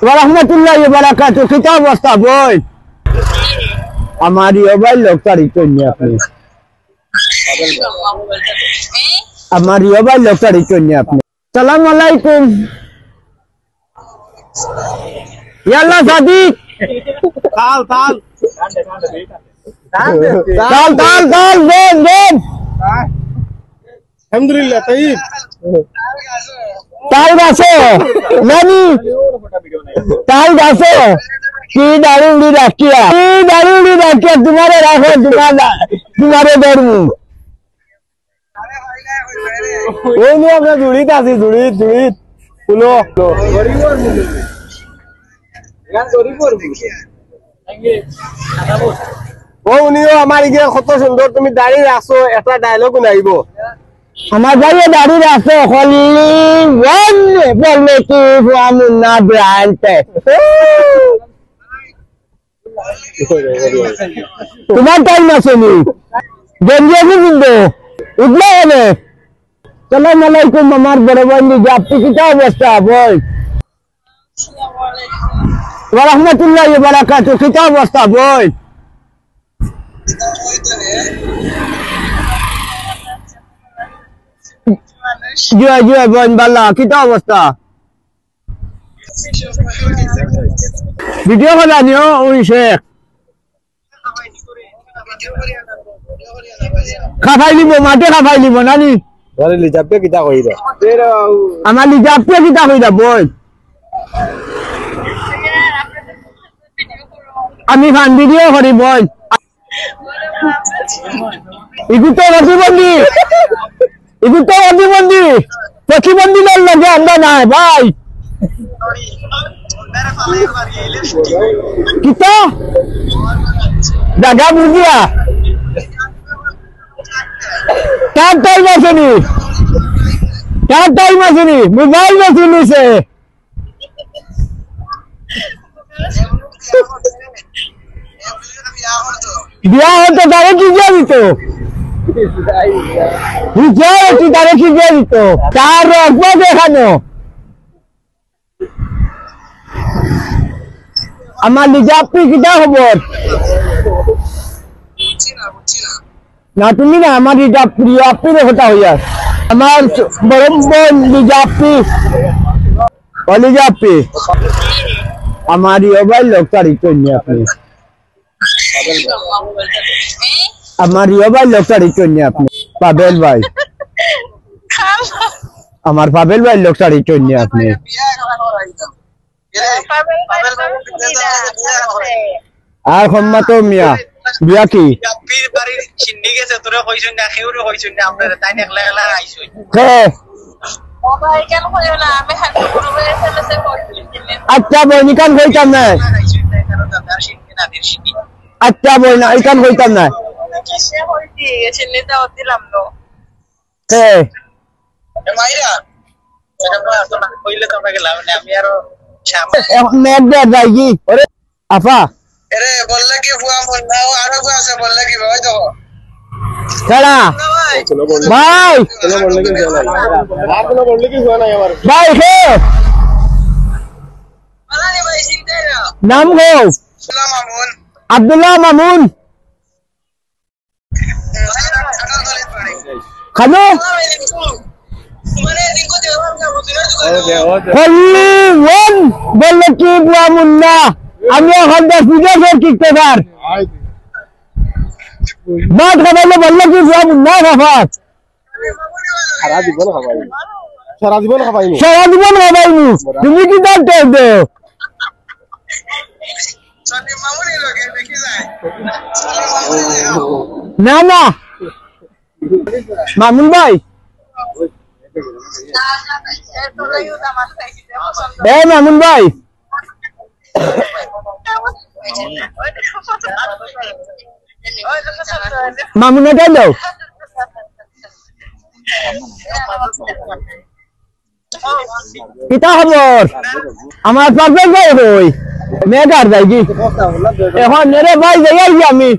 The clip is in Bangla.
ওয়ারাহমাতুল্লাহি ওয়া বারাকাতুহু। কি অবস্থা বল? আমার মোবাইল লক করেছেন আপনি। আমার মোবাইল লক করেছেন আপনি। আসসালামু আলাইকুম। ইয়াল্লা সাদিক। তাল তাল তাল তাল তাল দেন দেন। আলহামদুলিল্লাহ তাইব তাল গাছে নানি তাল গাছে কি দারুড়ি রাখিয়া তোমারে রাখো তোমারে ধরবো। ওই নিয়ে আমরা জুড়িত আছি জুড়িত শুনো ও উনিও আমার গিয়ে কত সুন্দর তুমি দাঁড়িয়ে আছো একটা ডায়লগ শুনাইব। আমার ভাইয়ে দাঁড়িয়ে আছে বললে কি মুন্না ব্রান্ড তোমার টাইম আছে নি গঞ্জিয়াছি কিন্তু উঠলে হবে। সালাম আলাইকুম আমার বড় বন্ধু যে আপনি কি অবস্থা বল? ওয়ারাহমাতুল্লাহি ওয়া বারাকাতুহু। কি অবস্থা বল? জয় জয় বোন বাল্লা কি অবস্থা? ভিডিও করা নিও ওই শেখ খাফাই লিব মাঠে খাফাই লিব নানি ঘরে লিজাপে কিতা কইরা আমার লিজাপে কিতা কইরা বল? আমি ফান ভিডিও করি বল। ইগু তো প্রতিবন্ধী প্রতিবন্ধীদের লগে আমরা নাই ভাই। কিতা জায়গা বুঝিয়া কার টাইম আসেনি মোবাইল বেশি নিছে বিয়া হতো তারে কি দিয়ে দিত তারে কি দিয়ে দিত তার রকম দেখানো। আমার নিজে আপনি কিটা খবর না তুমি না আমার এটা প্রিয় আপনি কথা হইয়া আমার বড় বোন লিজাপি লিজাপি আমার মোবাইল লক করেছেন আপনি। আমার মোবাইল লক করেছেন আপনি পাবেল ভাই। আমার পাবেল ভাই লক করেছেন আপনি। আর সম্মত মিয়া বিয়া কি আচ্ছা বই নিকান হইতাম না আচ্ছা বই না ইকান হইতাম না আফা ভাই ভাই নাম গো আব্দুল্লাহ মামুন খানো বললে কি বুয়া মুন্না আমি এখন 10 ভিডিও করতে পার বাদ খাবাইলে বললে কি বুয়া মুন্না খাফাত সারা জীবন খাবাইনি তুমি কি ডাক্তার দেও না না মামুন ভাই মামুন ভাই মামুন এটা দাও কিতা খবর আমার পারফেক্ট ভাই হই মেঘার যাই কি এখন মেরে ভাই যাই আমি